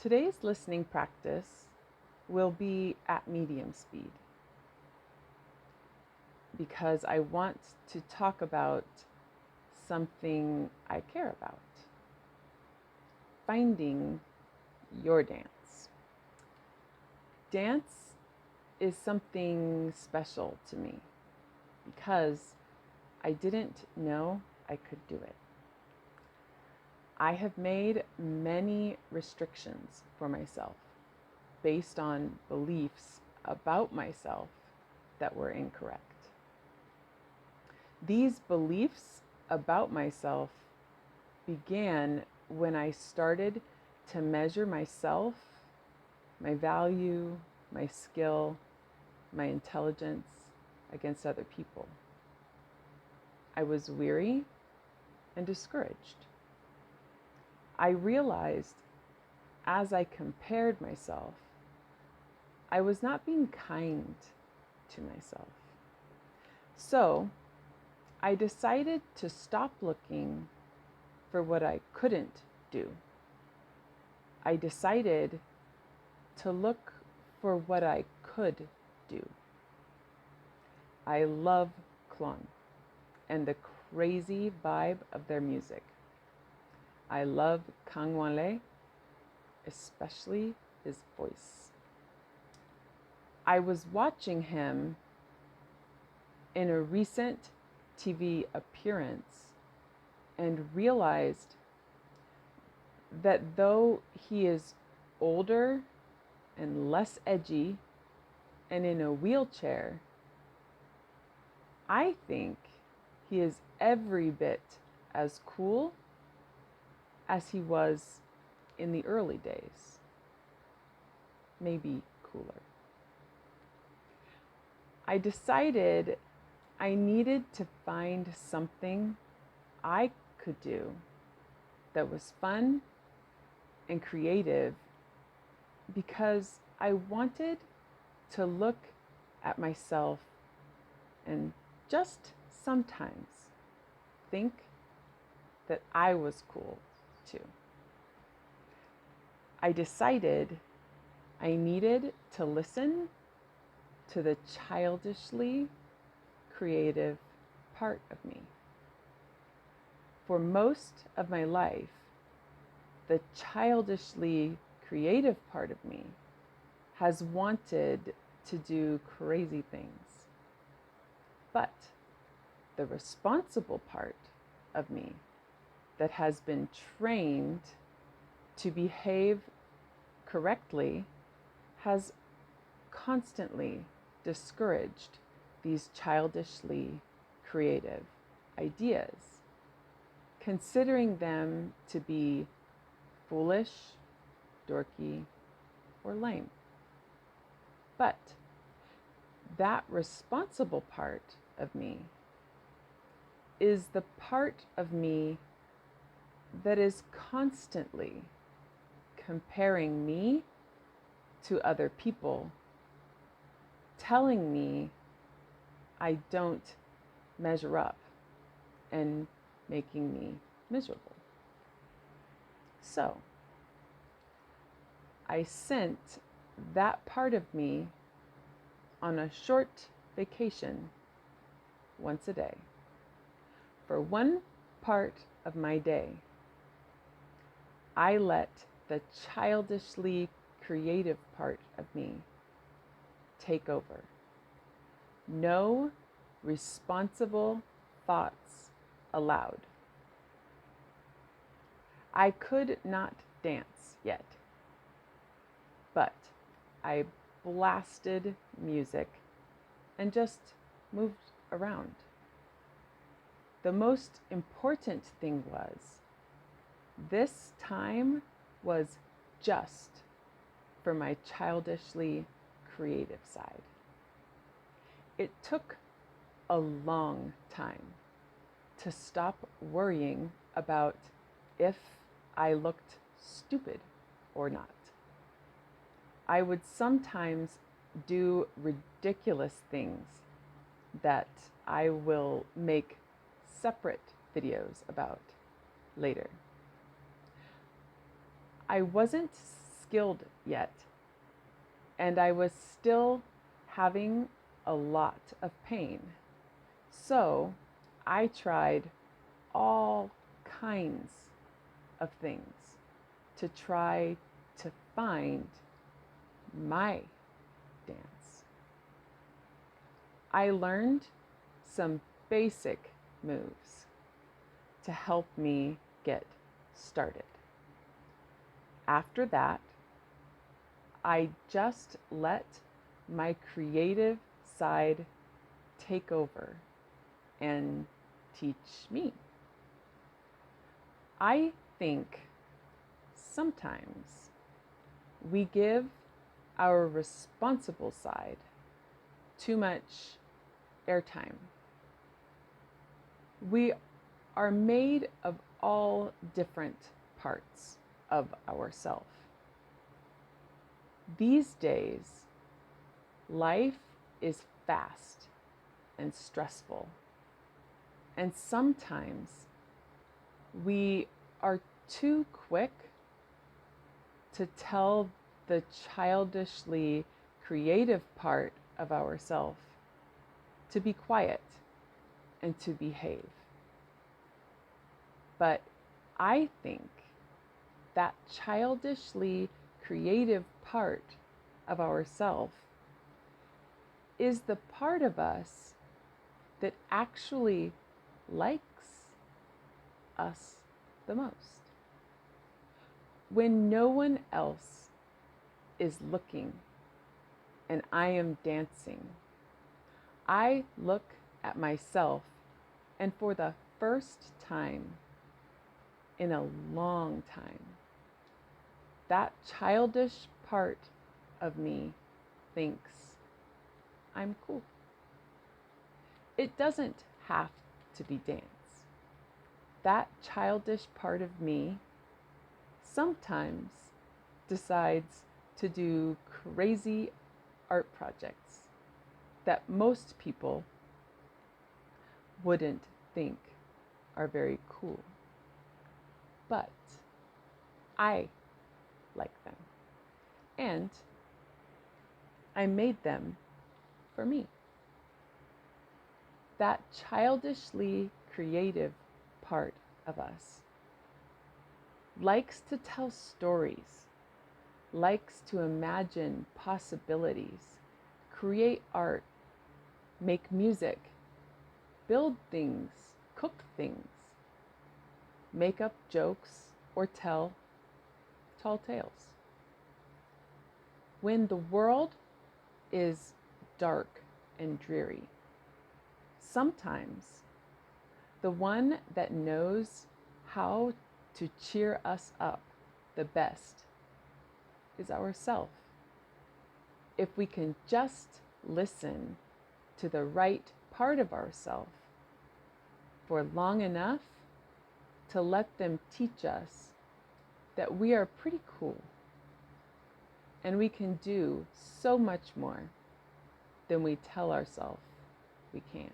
Today's listening practice will be at medium speed because I want to talk about something I care about: finding your dance. Dance is something special to me because I didn't know I could do it. I have made many restrictions for myself based on beliefs about myself that were incorrect. These beliefs about myself began when I started to measure myself, my value, my skill, my intelligence against other people. I was weary and discouraged. I realized as I compared myself, I was not being kind to myself. So I decided to stop looking for what I couldn't do. I decided to look for what I could do. I love Klon and the crazy vibe of their music. I love Kang Wanle, especially his voice. I was watching him in a recent TV appearance and realized that though he is older and less edgy and in a wheelchair, I think he is every bit as cool as he was in the early days, maybe cooler. I decided I needed to find something I could do that was fun and creative because I wanted to look at myself and just sometimes think that I was cool too. I decided I needed to listen to the childishly creative part of me. For most of my life, the childishly creative part of me has wanted to do crazy things. But the responsible part of me that has been trained to behave correctly has constantly discouraged these childishly creative ideas, considering them to be foolish, dorky, or lame. But that responsible part of me is the part of me that is constantly comparing me to other people, telling me I don't measure up and making me miserable. So I sent that part of me on a short vacation once a day. For one part of my day, I let the childishly creative part of me take over. No responsible thoughts allowed. I could not dance yet, but I blasted music and just moved around. The most important thing was this time was just for my childishly creative side. It took a long time to stop worrying about if I looked stupid or not. I would sometimes do ridiculous things that I will make separate videos about later. I wasn't skilled yet, and I was still having a lot of pain. So I tried all kinds of things to try to find my dance. I learned some basic moves to help me get started. After that, I just let my creative side take over and teach me. I think sometimes we give our responsible side too much airtime. We are made of all different parts of ourself. These days, life is fast and stressful, and sometimes we are too quick to tell the childishly creative part of ourselves to be quiet and to behave. But I think that childishly creative part of ourself is the part of us that actually likes us the most. When no one else is looking and I am dancing, I look at myself, and for the first time in a long time, that childish part of me thinks I'm cool. It doesn't have to be dance. That childish part of me sometimes decides to do crazy art projects that most people wouldn't think are very cool. But I like them. And I made them for me. That childishly creative part of us likes to tell stories, likes to imagine possibilities, create art, make music, build things, cook things, make up jokes, or tell tall tales. When the world is dark and dreary, sometimes the one that knows how to cheer us up the best is ourself. If we can just listen to the right part of ourself for long enough to let them teach us that we are pretty cool and we can do so much more than we tell ourselves we can.